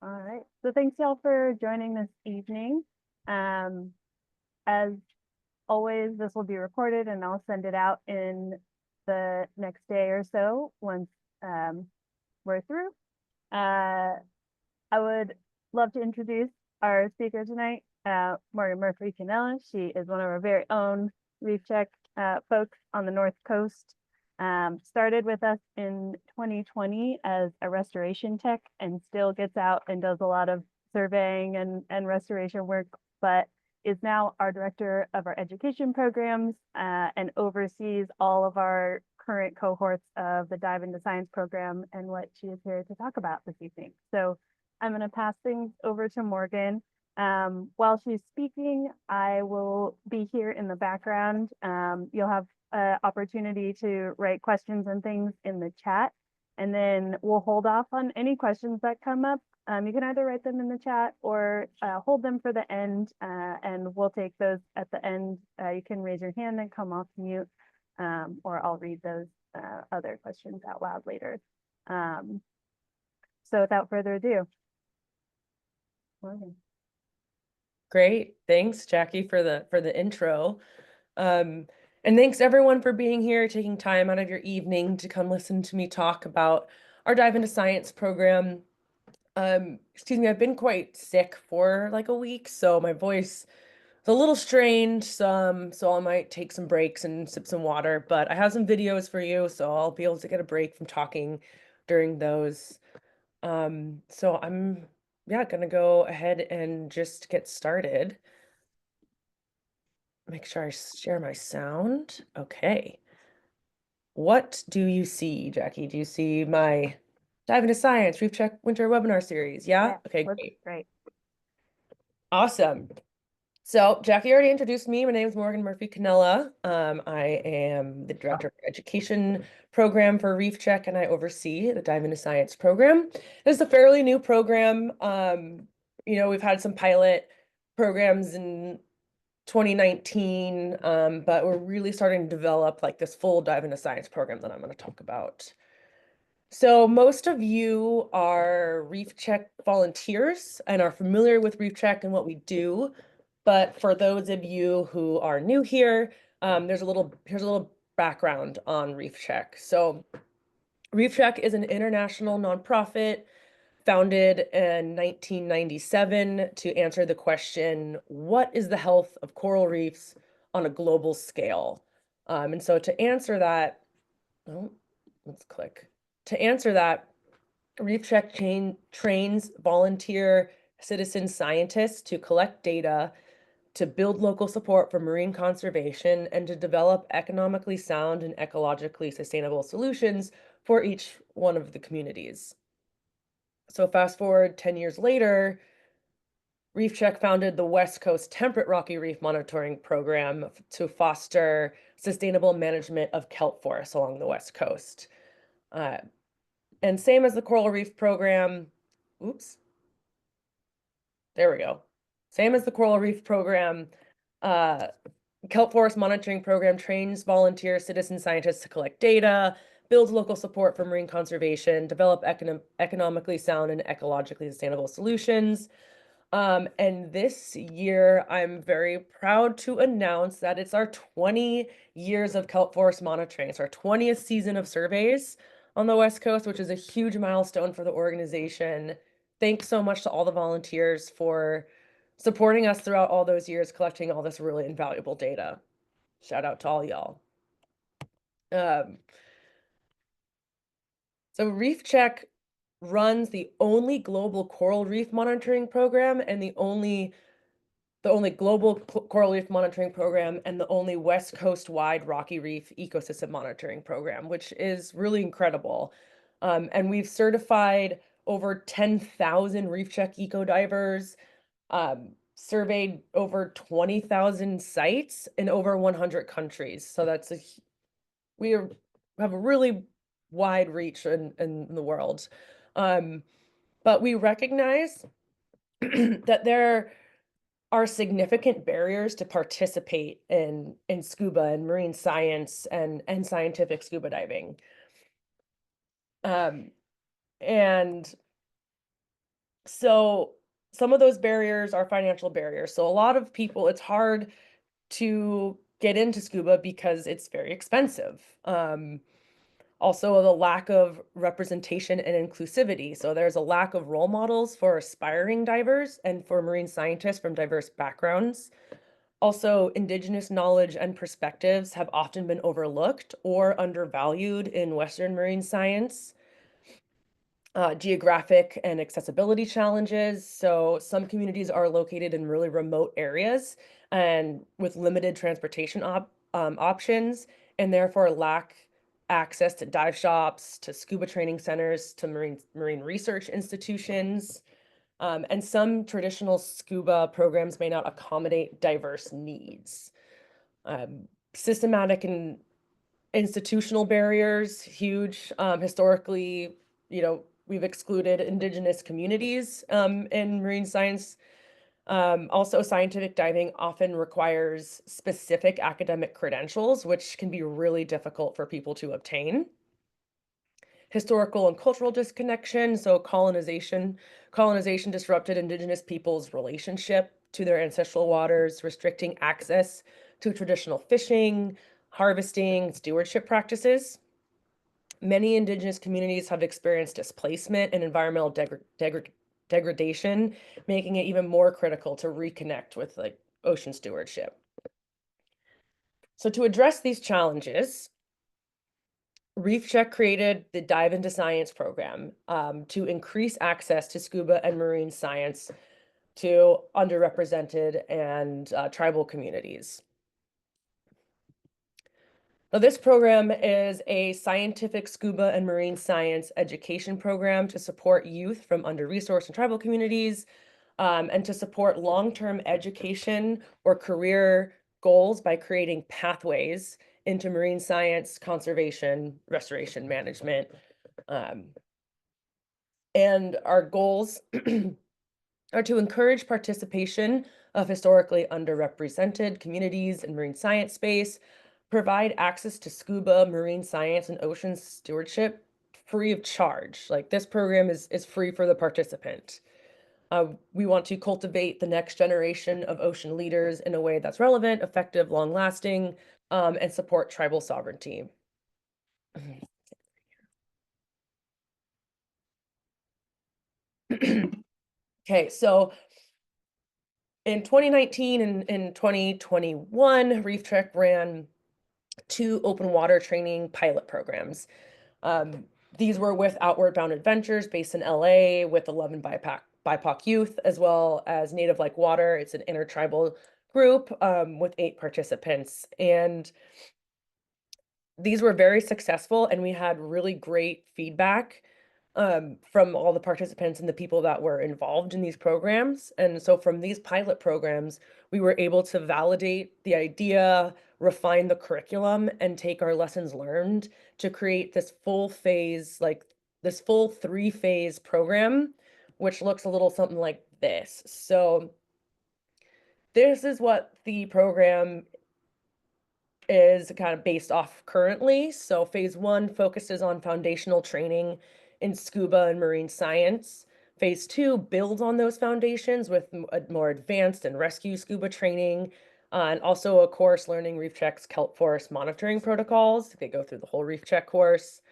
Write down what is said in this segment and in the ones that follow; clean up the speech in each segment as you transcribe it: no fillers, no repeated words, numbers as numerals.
All right. So thanks y'all for joining this evening. As always, this will be recorded and I'll send it out in the next day or so once we're through. I would love to introduce our speaker tonight, Morgan Murphy-Canella. She is one of our very own Reef Check folks on the North Coast. Started with us in 2020 as a restoration tech and still gets out and does a lot of surveying and restoration work, but is now our director of our education programs and oversees all of our current cohorts of the Dive into Science program and what she is here to talk about this evening. So I'm going to pass things over to Morgan. While she's speaking, I will be here in the background. You'll have opportunity to write questions and things in the chat, and then we'll hold off on any questions that come up. You can either write them in the chat or hold them for the end, and we'll take those at the end. You can raise your hand and come off mute, or I'll read those other questions out loud later. So without further ado, Morgan. Great. Thanks, Jackie, for the intro. And thanks everyone for being here, taking time out of your evening to come listen to me talk about our Dive into Science program. Excuse me, I've been quite sick for like a week, so my voice is a little strained, so I might take some breaks and sip some water, but I have some videos for you, so I'll be able to get a break from talking during those. So I'm gonna go ahead and just get started. Make sure I share my sound. Okay. What do you see, Jackie? Do you see my Dive into Science Reef Check Winter Webinar Series? Yeah? Okay, Looks great. great. Awesome. So Jackie already introduced me. My name is Morgan Murphy-Canella. I am the Director of Education Program for Reef Check, and I oversee the Dive into Science program. This is a fairly new program. We've had some pilot programs in 2019, but we're really starting to develop like this full Dive into Science program that I'm going to talk about. So most of you are Reef Check volunteers and are familiar with Reef Check and what we do. But for those of you who are new here, here's a little background on Reef Check. So Reef Check is an international nonprofit founded in 1997 to answer the question, what is the health of coral reefs on a global scale? And so to answer that, To answer that, Reef Check trains volunteer citizen scientists to collect data, to build local support for marine conservation, and to develop economically sound and ecologically sustainable solutions for each one of the communities. So fast forward 10 years later, Reef Check founded the West Coast Temperate Rocky Reef Monitoring Program to foster sustainable management of kelp forests along the West Coast. And same as the Coral Reef Program, there we go. Same as the Coral Reef Program, Kelp Forest Monitoring Program trains volunteer citizen scientists to collect data, build local support for marine conservation, develop economically sound and ecologically sustainable solutions. And this year, I'm very proud to announce that it's our 20 years of kelp forest monitoring. It's our 20th season of surveys on the West Coast, which is a huge milestone for the organization. Thanks so much to all the volunteers for supporting us throughout all those years, collecting all this really invaluable data. Shout out to all y'all. So Reef Check runs the only global coral reef monitoring program and the only global coral reef monitoring program and the only West Coast wide Rocky Reef ecosystem monitoring program, which is really incredible. And we've certified over 10,000 Reef Check eco divers, surveyed over 20,000 sites in over 100 countries. So we have a really wide reach in the world. But we recognize that there are significant barriers to participate in scuba and marine science and scientific scuba diving. And So some of those barriers are financial barriers. So a lot of people, it's hard to get into scuba because it's very expensive. Also, the lack of representation and inclusivity. So there's a lack of role models for aspiring divers and for marine scientists from diverse backgrounds. Also, Indigenous knowledge and perspectives have often been overlooked or undervalued in Western marine science. Geographic and accessibility challenges. So some communities are located in really remote areas and with limited transportation options, and therefore lack access to dive shops, to scuba training centers, to marine research institutions. And some traditional scuba programs may not accommodate diverse needs. Systematic and institutional barriers, huge. Historically, we've excluded Indigenous communities in marine science. Also, scientific diving often requires specific academic credentials, which can be really difficult for people to obtain. Historical and cultural disconnection, so colonization disrupted Indigenous peoples' relationship to their ancestral waters, restricting access to traditional fishing, harvesting, stewardship practices. Many Indigenous communities have experienced displacement and environmental degradation, making it even more critical to reconnect with like ocean stewardship. So to address these challenges, Reef Check created the Dive into Science program to increase access to scuba and marine science to underrepresented and tribal communities. Now, this program is a scientific scuba and marine science education program to support youth from under-resourced and tribal communities, and to support long-term education or career goals by creating pathways into marine science, conservation, restoration management. And our goals are to encourage participation of historically underrepresented communities in marine science space, provide access to scuba, marine science, and ocean stewardship free of charge. Like this program is free for the participant. We want to cultivate the next generation of ocean leaders in a way that's relevant, effective, long-lasting, and support tribal sovereignty. Okay, so in 2019 and in 2021, Reef Trek ran 2 open water training pilot programs. These were with Outward Bound Adventures based in LA with 11 BIPOC youth, as well as Native Like Water. It's an intertribal group with 8 participants. And these were very successful, and we had really great feedback from all the participants and the people that were involved in these programs. And so from these pilot programs, we were able to validate the idea, refine the curriculum, and take our lessons learned to create this full phase, like this full 3-phase program, which looks a little something like this. So this is what the program is kind of based off currently. So phase 1 focuses on foundational training in scuba and marine science. Phase 2 builds on those foundations with a more advanced and rescue scuba training, and also a course learning Reef Check's kelp forest monitoring protocols. They go through the whole Reef Check course.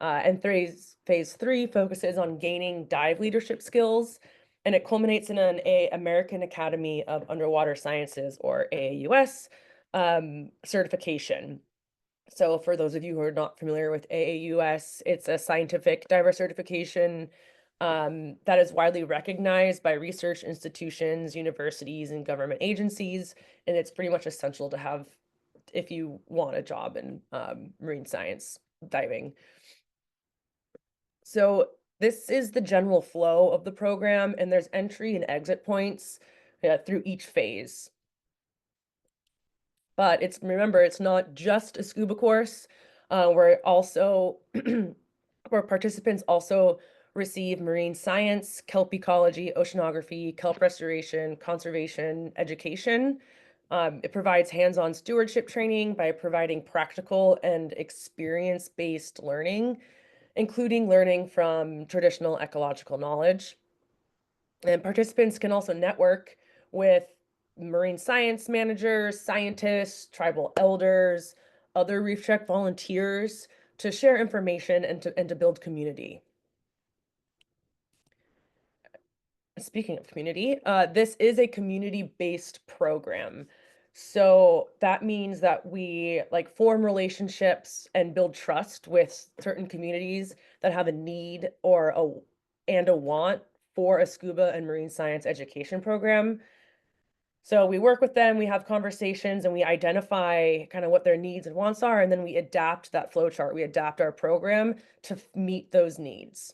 And phase 3 focuses on gaining dive leadership skills, and it culminates in an American Academy of Underwater Sciences, or AAUS, certification. So for those of you who are not familiar with AAUS, it's a scientific diver certification that is widely recognized by research institutions, universities, and government agencies. And it's pretty much essential to have if you want a job in marine science diving. So this is the general flow of the program, and there's entry and exit points through each phase. But remember, it's not just a scuba course. Where participants also receive marine science, kelp ecology, oceanography, kelp restoration, conservation, education. It provides hands-on stewardship training by providing practical and experience-based learning, including learning from traditional ecological knowledge. And participants can also network with marine science managers, scientists, tribal elders, other Reef Check volunteers to share information and to build community. Speaking of community, this is a community-based program. So that means that we like form relationships and build trust with certain communities that have a need or a want for a scuba and marine science education program. So we work with them, we have conversations, and we identify kind of what their needs and wants are, and then we adapt that flow chart. We adapt our program to meet those needs.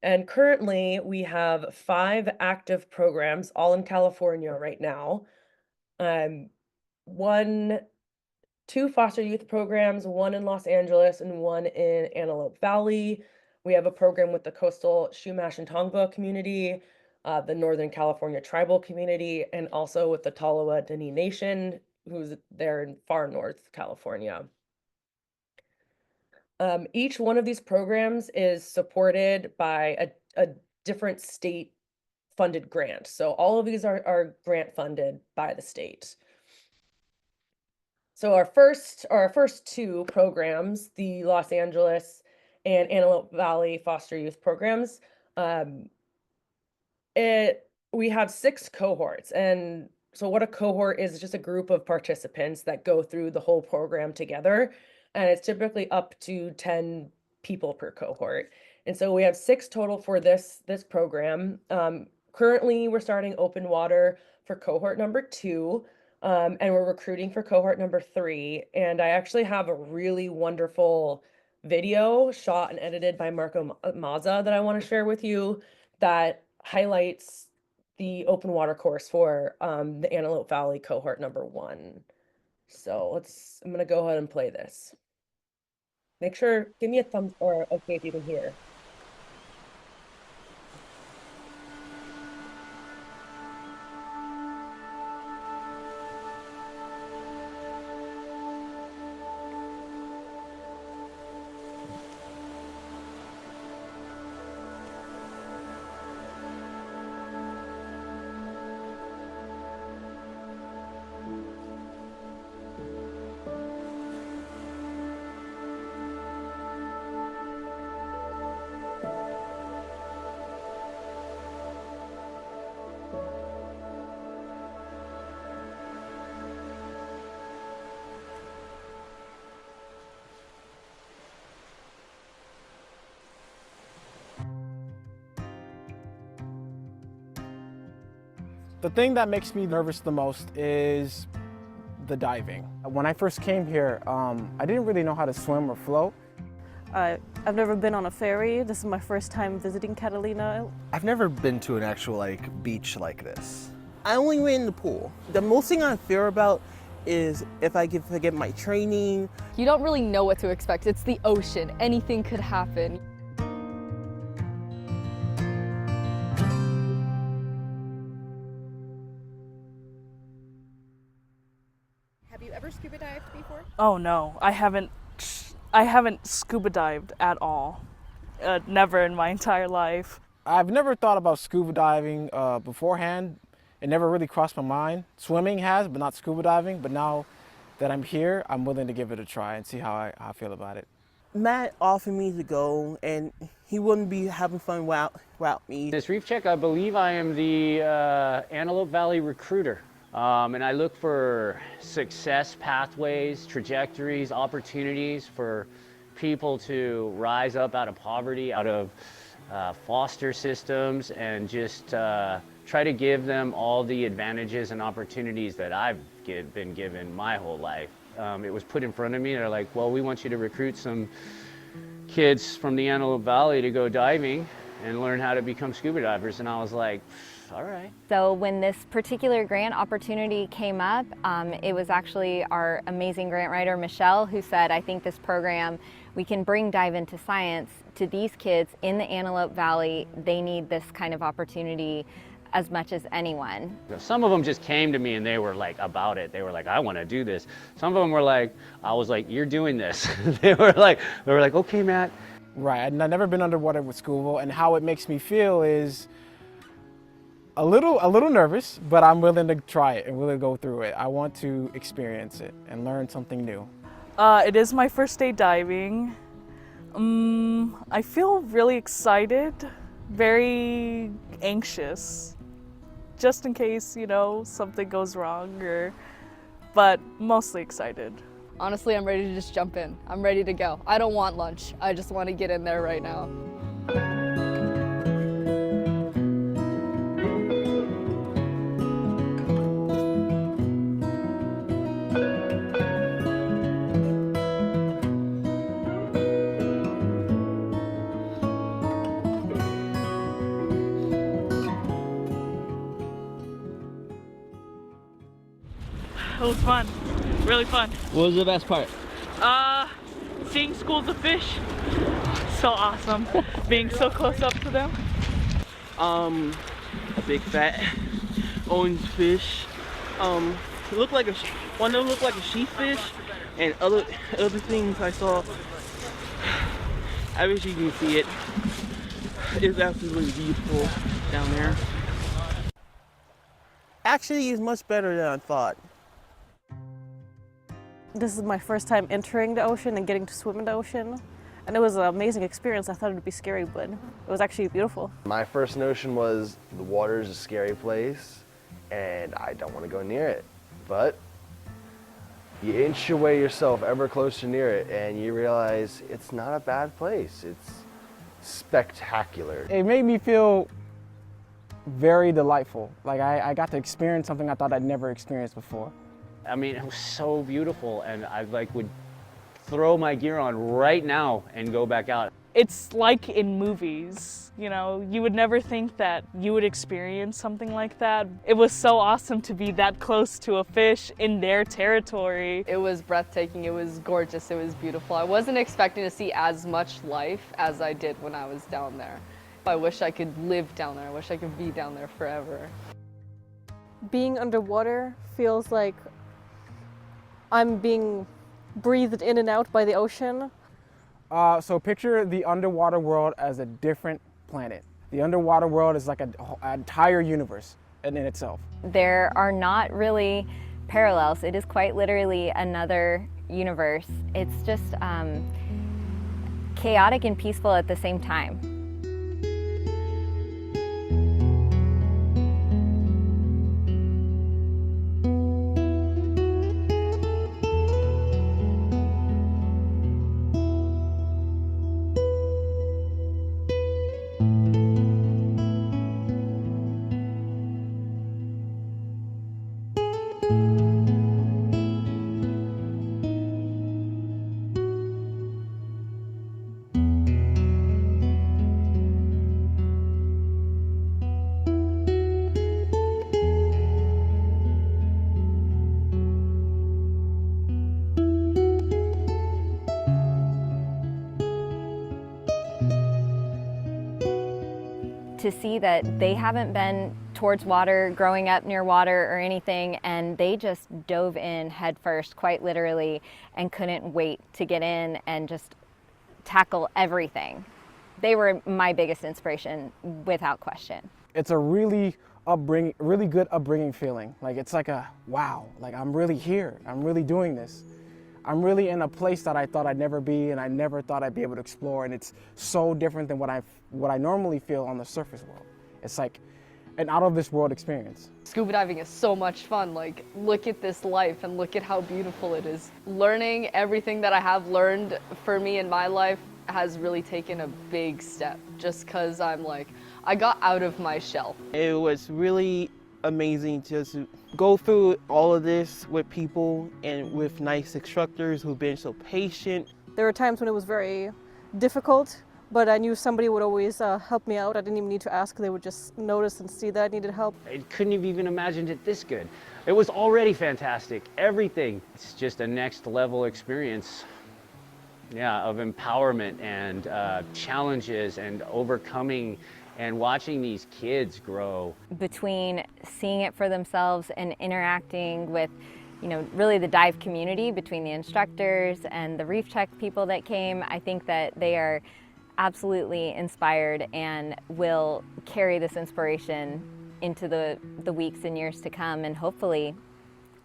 And currently, we have 5 active programs, all in California right now. Two foster youth programs, one in Los Angeles and one in Antelope Valley. We have a program with the coastal Chumash and Tongva community, the Northern California tribal community, and also with the Tolowa Dene Nation, who's there in far North California. Each one of these programs is supported by a different state funded grant. So all of these are grant funded by the state. So our first 2 programs, the Los Angeles and Antelope Valley foster youth programs, we have 6 cohorts. And so what a cohort is just a group of participants that go through the whole program together. And it's typically up to 10 people per cohort. And so we have 6 total for this program. Currently, we're starting open water for cohort number 2. And we're recruiting for cohort number 3. And I actually have a really wonderful video shot and edited by Marco Mazza that I want to share with you that highlights the open water course for the Antelope Valley cohort number 1. So I'm gonna go ahead and play this. Make sure, give me a thumbs or okay if you can hear. The thing that makes me nervous the most is the diving. When I first came here, I didn't really know how to swim or float. I've never been on a ferry. This is my first time visiting Catalina. I've never been to an actual beach like this. I only went in the pool. The most thing I fear about is if I get my training. You don't really know what to expect. It's the ocean. Anything could happen. Have you ever scuba dived before? Oh no, I haven't scuba dived at all. Never in my entire life. I've never thought about scuba diving beforehand. It never really crossed my mind. Swimming has, but not scuba diving. But now that I'm here, I'm willing to give it a try and see how I feel about it. Matt offered me to go, and he wouldn't be having fun without me. This Reef Check, I believe I am the Antelope Valley recruiter. And I look for success pathways, trajectories, opportunities for people to rise up out of poverty, out of foster systems, and just try to give them all the advantages and opportunities that I've been given my whole life. It was put in front of me. They're like, well, we want you to recruit some kids from the Antelope Valley to go diving and learn how to become scuba divers. And I was like, all right. So when this particular grant opportunity came up, it was actually our amazing grant writer, Michelle, who said, I think this program, we can bring Dive Into Science to these kids in the Antelope Valley. They need this kind of opportunity as much as anyone. Some of them just came to me and they were like about it. They were like, I want to do this. Some of them were like, I was like, you're doing this. They were like, okay, Matt. Right, and I've never been underwater with scuba, and how it makes me feel is a little nervous, but I'm willing to try it and willing to go through it. I want to experience it and learn something new. It is my first day diving. I feel really excited, very anxious, just in case, you know, something goes wrong, but mostly excited. Honestly, I'm ready to just jump in. I'm ready to go. I don't want lunch. I just want to get in there right now. It was fun, really fun. What was the best part? Seeing schools of fish, so awesome. Being so close up to them. A big fat orange fish. It looked like one of them looked like a sheepfish, and other things I saw. I wish you can see it. It's absolutely beautiful down there. Actually, it's much better than I thought. This is my first time entering the ocean and getting to swim in the ocean. And it was an amazing experience. I thought it would be scary, but it was actually beautiful. My first notion was the water is a scary place and I don't want to go near it. But you inch your way yourself ever closer near it and you realize it's not a bad place. It's spectacular. It made me feel very delightful. Like I got to experience something I thought I'd never experienced before. I mean, it was so beautiful, and I would throw my gear on right now and go back out. It's like in movies, you know, you would never think that you would experience something like that. It was so awesome to be that close to a fish in their territory. It was breathtaking, it was gorgeous, it was beautiful. I wasn't expecting to see as much life as I did when I was down there. I wish I could live down there, I wish I could be down there forever. Being underwater feels like I'm being breathed in and out by the ocean. So picture the underwater world as a different planet. The underwater world is like an entire universe in itself. There are not really parallels. It is quite literally another universe. It's just chaotic and peaceful at the same time. To see that they haven't been towards water, growing up near water or anything, and they just dove in head first, quite literally, and couldn't wait to get in and just tackle everything. They were my biggest inspiration, without question. It's a really good upbringing feeling. Like it's like a wow, like I'm really here, I'm really doing this. I'm really in a place that I thought I'd never be and I never thought I'd be able to explore, and it's so different than what I normally feel on the surface world. It's like an out of this world experience. Scuba diving is so much fun. Like, look at this life and look at how beautiful it is. Learning everything that I have learned for me in my life has really taken a big step, just because I got out of my shell. It was really amazing to go through all of this with people and with nice instructors who've been so patient. There were times when it was very difficult, but I knew somebody would always help me out. I didn't even need to ask. They would just notice and see that I needed help. I couldn't have even imagined it this good. It was already fantastic, everything. It's just a next level experience, yeah, of empowerment and challenges and overcoming and watching these kids grow. Between seeing it for themselves and interacting with, you know, really the dive community, between the instructors and the reef check people that came, I think that they are absolutely inspired and will carry this inspiration into the weeks and years to come, and hopefully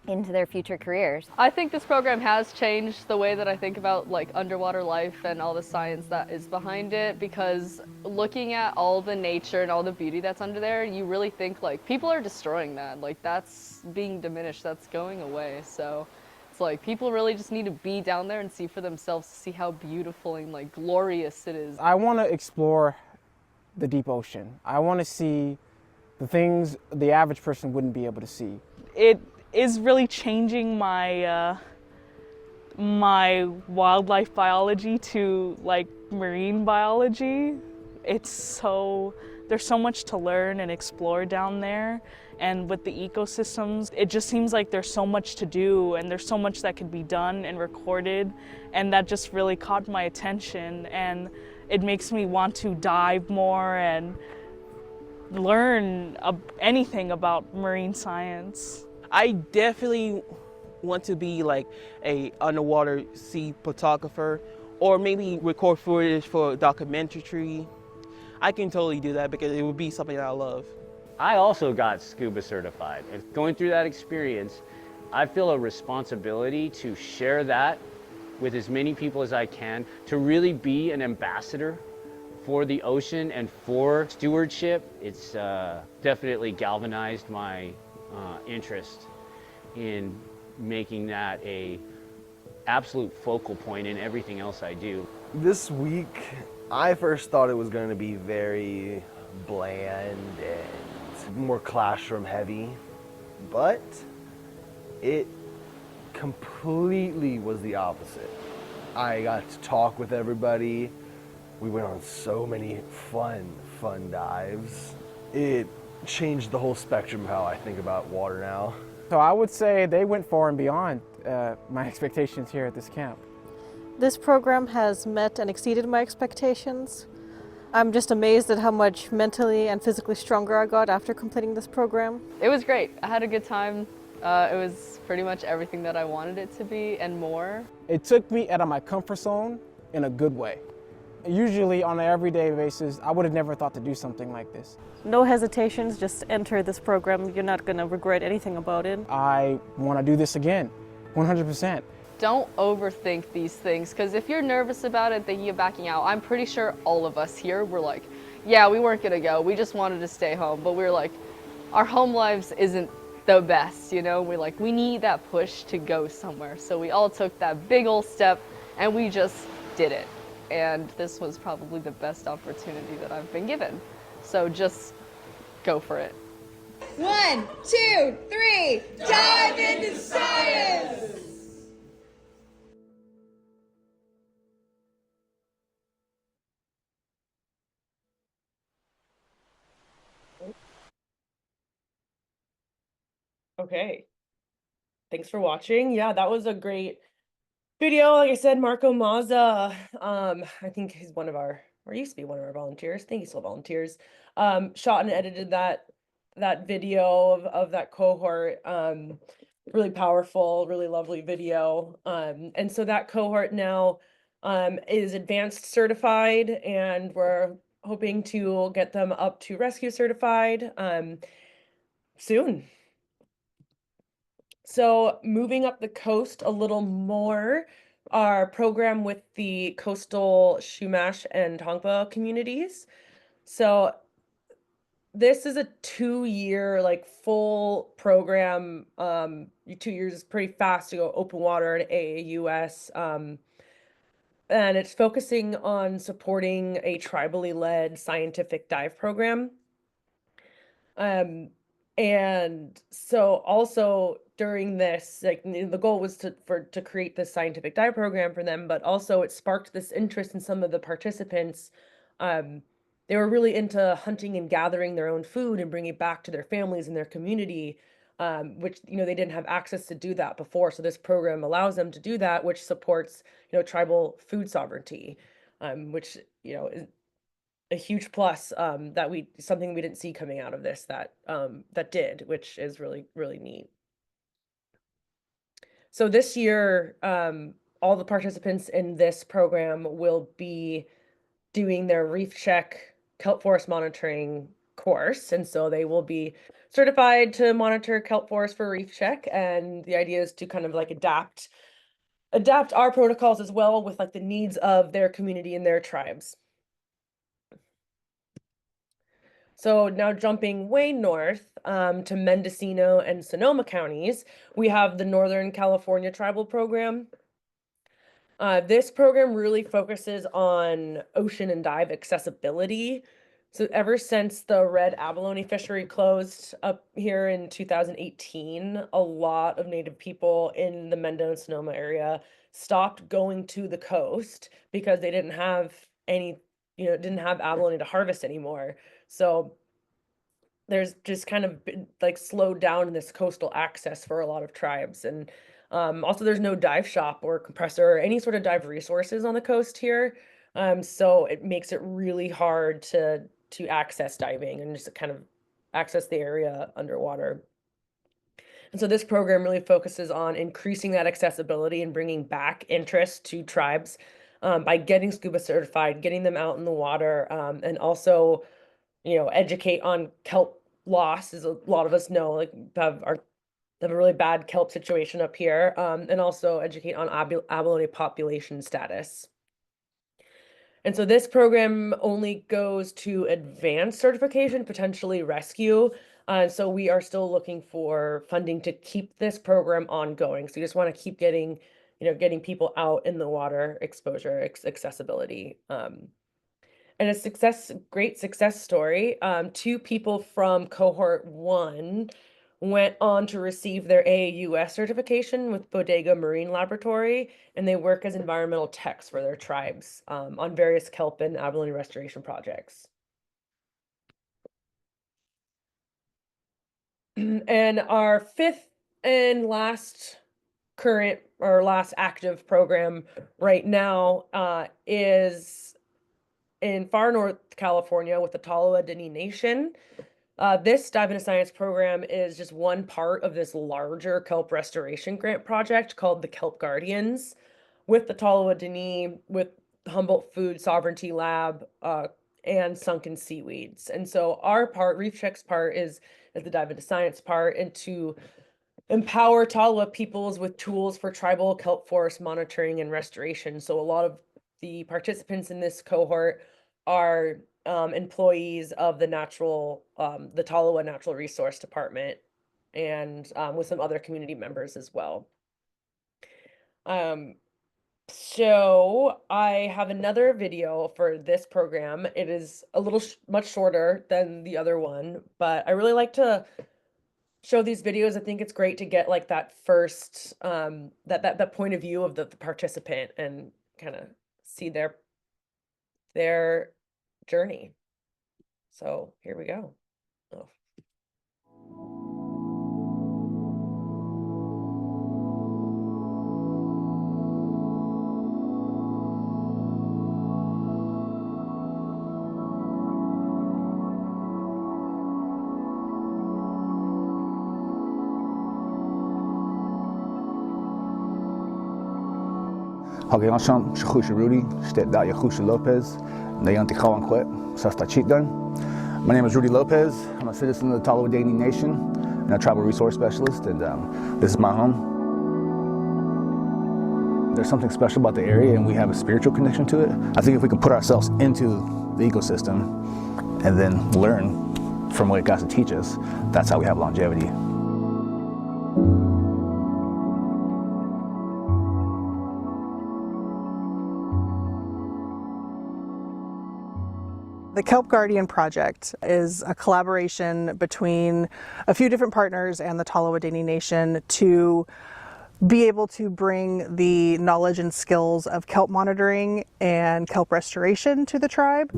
into their future careers. I think this program has changed the way that I think about like underwater life and all the science that is behind it, because looking at all the nature and all the beauty that's under there, you really think like people are destroying that. Like that's being diminished, that's going away. So it's like people really just need to be down there and see for themselves to see how beautiful and like glorious it is. I want to explore the deep ocean. I want to see the things the average person wouldn't be able to see. It is really changing my my wildlife biology to like marine biology. There's so much to learn and explore down there, and with the ecosystems, it just seems like there's so much to do and there's so much that could be done and recorded, and that just really caught my attention, and it makes me want to dive more and learn anything about marine science. I definitely want to be like a underwater sea photographer, or maybe record footage for a documentary. I can totally do that because it would be something that I love. I also got scuba certified, and going through that experience, I feel a responsibility to share that with as many people as I can, to really be an ambassador for the ocean and for stewardship. It's definitely galvanized my interest in making that a absolute focal point in everything else I do. This week, I first thought it was going to be very bland and more classroom heavy, but it completely was the opposite. I got to talk with everybody. We went on so many fun dives. It changed the whole spectrum of how I think about water now. So I would say they went far and beyond my expectations here at this camp. This program has met and exceeded my expectations. I'm just amazed at how much mentally and physically stronger I got after completing this program. It was great. I had a good time. It was pretty much everything that I wanted it to be and more. It took me out of my comfort zone in a good way. Usually on an everyday basis, I would have never thought to do something like this. No hesitations, just enter this program. You're not going to regret anything about it. I want to do this again, 100%. Don't overthink these things, because if you're nervous about it, thinking of backing out, I'm pretty sure all of us here were like, yeah, we weren't going to go. We just wanted to stay home. But we were like, our home lives isn't the best, you know? We're like, we need that push to go somewhere. So we all took that big old step and we just did it. And this was probably the best opportunity that I've been given. So just go for it. 1, 2, 3, dive into science! Okay. Thanks for watching. Yeah, that was a great video. Like I said, Marco Mazza, I think he's one of our, or used to be one of our volunteers. I think he still volunteers. Shot and edited that video of that cohort. Really powerful, really lovely video. And so that cohort now is advanced certified, and we're hoping to get them up to rescue certified soon. So moving up the coast a little more, our program with the coastal Chumash and Tongva communities. So this is a 2-year like full program. 2 years is pretty fast to go open water at AAUS. And it's focusing on supporting a tribally led scientific dive program. And so also during this, like the goal was to create this scientific dive program for them, but also it sparked this interest in some of the participants. They were really into hunting and gathering their own food and bringing it back to their families and their community, which, they didn't have access to do that before. So this program allows them to do that, which supports, tribal food sovereignty, which, is a huge plus, something we didn't see coming out of this that did, which is really, really neat. So this year, all the participants in this program will be doing their reef check kelp forest monitoring course. And so they will be certified to monitor kelp forest for reef check. And the idea is to kind of like adapt our protocols as well with like the needs of their community and their tribes. So now jumping way north to Mendocino and Sonoma counties, we have the Northern California Tribal Program. This program really focuses on ocean and dive accessibility. So ever since the red abalone fishery closed up here in 2018, a lot of Native people in the Mendo and Sonoma area stopped going to the coast because they didn't have didn't have abalone to harvest anymore. So there's just kind of been like slowed down in this coastal access for a lot of tribes. And also there's no dive shop or compressor or any sort of dive resources on the coast here. So it makes it really hard to access diving and just kind of access the area underwater. And so this program really focuses on increasing that accessibility and bringing back interest to tribes by getting scuba certified, getting them out in the water, and also, educate on kelp loss, as a lot of us know, like have a really bad kelp situation up here, and also educate on abalone population status. And so this program only goes to advanced certification, potentially rescue. So we are still looking for funding to keep this program ongoing. So you just want to keep getting people out in the water exposure, accessibility. And a great success story. 2 people from cohort 1 went on to receive their AAUS certification with Bodega Marine Laboratory, and they work as environmental techs for their tribes on various kelp and abalone restoration projects. And our 5th and last active program right now is in far North California with the Tolowa Dini Nation. This Dive into Science program is just one part of this larger kelp restoration grant project called the Kelp Guardians with the Tolowa Dini, with Humboldt Food Sovereignty Lab, and Sunken Seaweeds. And so our part, Reef Check's part, is the Dive into Science part, and to empower Tolowa peoples with tools for tribal kelp forest monitoring and restoration. So a lot of the participants in this cohort are employees of the Tolowa Natural Resource Department, and with some other community members as well. So I have another video for this program. It is a little much shorter than the other one, but I really like to show these videos. I think it's great to get like that first that point of view of the participant and kind of see their journey. So here we go. Oh. Hagenasham, Shahusha Rudy, Stet Da Yahusha Lopez, Nayanti Kawanquet, Sasta Chitdan. My name is Rudy Lopez. I'm a citizen of the Tolowa Dini Nation and a tribal resource specialist, and this is my home. There's something special about the area, and we have a spiritual connection to it. I think if we can put ourselves into the ecosystem and then learn from what it got to teach us, that's how we have longevity. The Kelp Guardian project is a collaboration between a few different partners and the Tolowa Dini Nation to be able to bring the knowledge and skills of kelp monitoring and kelp restoration to the tribe.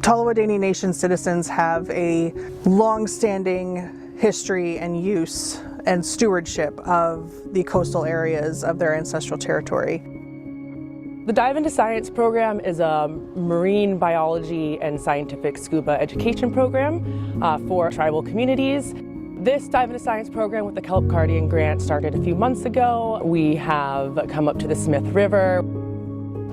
Tolowa Dini Nation citizens have a long-standing history and use and stewardship of the coastal areas of their ancestral territory. The Dive into Science program is a marine biology and scientific scuba education program for tribal communities. This Dive into Science program with the Kelp Guardian grant started a few months ago. We have come up to the Smith River.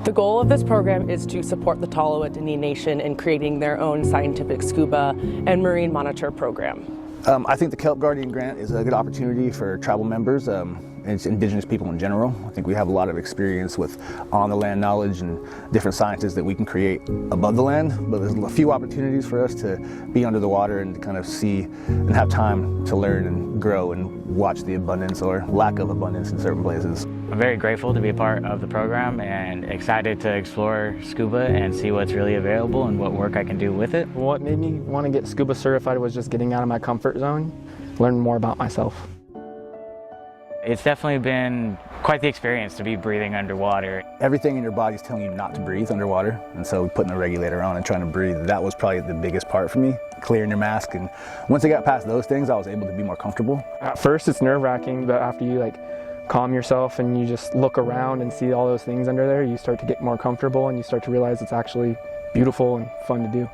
The goal of this program is to support the Tallawahdaini Nation in creating their own scientific scuba and marine monitor program. I think the Kelp Guardian Grant is a good opportunity for tribal members and Indigenous people in general. I think we have a lot of experience with on-the-land knowledge and different sciences that we can create above the land, but there's a few opportunities for us to be under the water and to kind of see and have time to learn and grow and watch the abundance or lack of abundance in certain places. I'm very grateful to be a part of the program and excited to explore scuba and see what's really available and what work I can do with it. What made me want to get scuba certified was just getting out of my comfort zone, learning more about myself. It's definitely been quite the experience to be breathing underwater. Everything in your body is telling you not to breathe underwater, and so putting the regulator on and trying to breathe, that was probably the biggest part for me, clearing your mask. And once I got past those things, I was able to be more comfortable. At first it's nerve-wracking, but after you calm yourself and you just look around and see all those things under there, you start to get more comfortable and you start to realize it's actually beautiful and fun to do.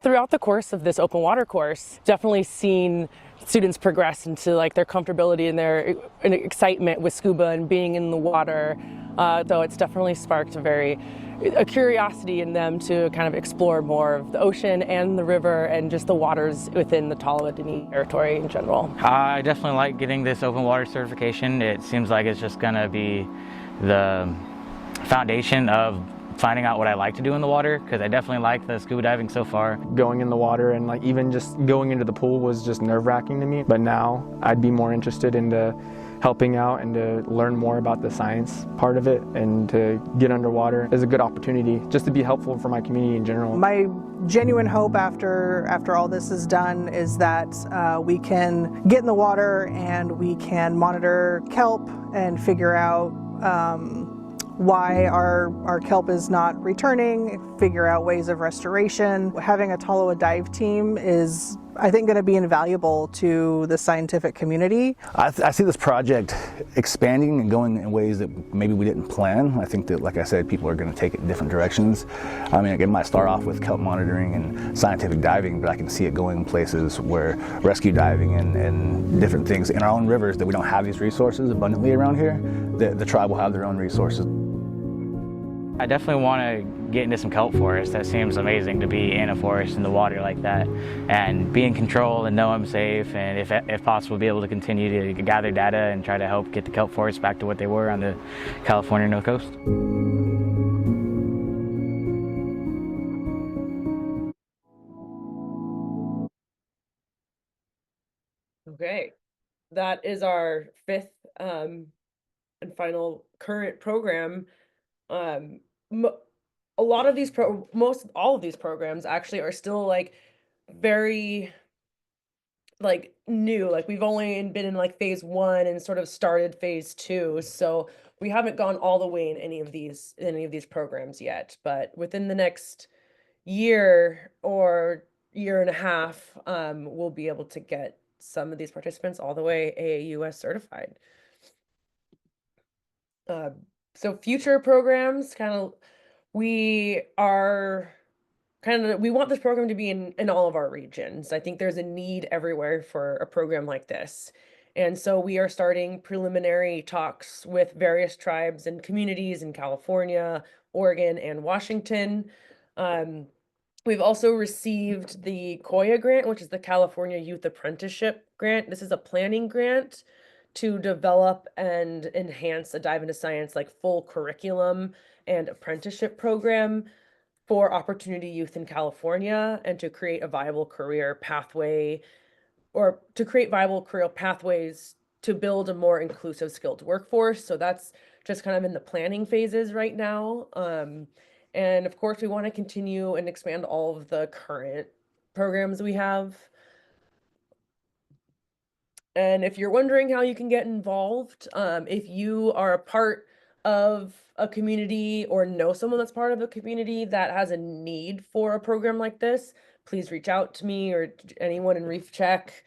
Throughout the course of this open water course, definitely seen students progress into their comfortability and their excitement with scuba and being in the water. So it's definitely sparked a curiosity in them to kind of explore more of the ocean and the river and just the waters within the Tallawahdaini territory in general. I definitely like getting this open water certification. It seems like it's just going to be the foundation of finding out what I like to do in the water, because I definitely like the scuba diving so far. Going in the water and even just going into the pool was just nerve-wracking to me, but now I'd be more interested into helping out and to learn more about the science part of it, and to get underwater is a good opportunity just to be helpful for my community in general. My genuine hope after all this is done is that we can get in the water and we can monitor kelp and figure out why our kelp is not returning, figure out ways of restoration. Having a Tallawah dive team is, I think, going to be invaluable to the scientific community. I see this project expanding and going in ways that maybe we didn't plan. I think that, like I said, people are going to take it in different directions. I mean, it might start off with kelp monitoring and scientific diving, but I can see it going places where rescue diving and different things in our own rivers that we don't have these resources abundantly around here. The tribe will have their own resources. I definitely want to get into some kelp forest. That seems amazing, to be in a forest in the water like that and be in control and know I'm safe, and if possible be able to continue to gather data and try to help get the kelp forests back to what they were on the California North Coast. Okay, that is our fifth and final current program. A lot of these all of these programs actually are still very new. We've only been in phase 1 and sort of started phase 2, so we haven't gone all the way in any of these programs yet. But within the next year or year and a half, we'll be able to get some of these participants all the way AAUS certified. So future programs, we want this program to be in all of our regions. I think there's a need everywhere for a program like this. And so we are starting preliminary talks with various tribes and communities in California, Oregon, and Washington. We've also received the COYA grant, which is the California Youth Apprenticeship Grant. This is a planning grant to develop and enhance a dive into science full curriculum and apprenticeship program for opportunity youth in California, and to create a viable career pathway, or to create viable career pathways to build a more inclusive skilled workforce. So that's just kind of in the planning phases right now. And of course, we want to continue and expand all of the current programs we have. And if you're wondering how you can get involved, if you are a part of a community or know someone that's part of a community that has a need for a program like this, please reach out to me or anyone in Reef Check.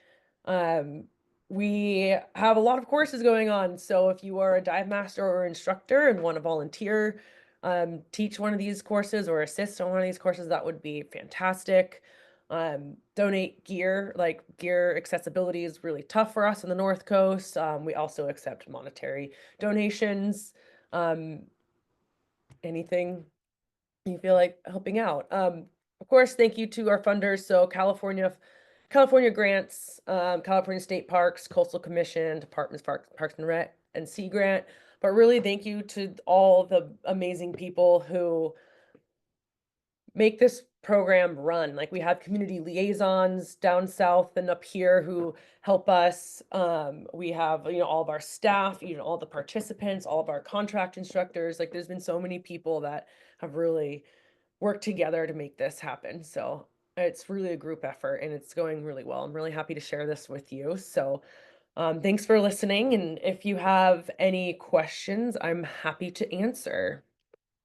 We have a lot of courses going on. So if you are a dive master or instructor and want to volunteer, teach one of these courses or assist on one of these courses, that would be fantastic. Donate gear, like gear accessibility is really tough for us on the North Coast. We also accept monetary donations. Anything you feel like helping out. Of course, thank you to our funders. So California grants, California State Parks, Coastal Commission, Departments Parks and Rec, and Sea Grant. But really, thank you to all the amazing people who make this program run. Like we have community liaisons down south and up here who help us. We have, all of our staff, all the participants, all of our contract instructors. Like there's been so many people that have really worked together to make this happen. So it's really a group effort and it's going really well. I'm really happy to share this with you. So thanks for listening. And if you have any questions, I'm happy to answer.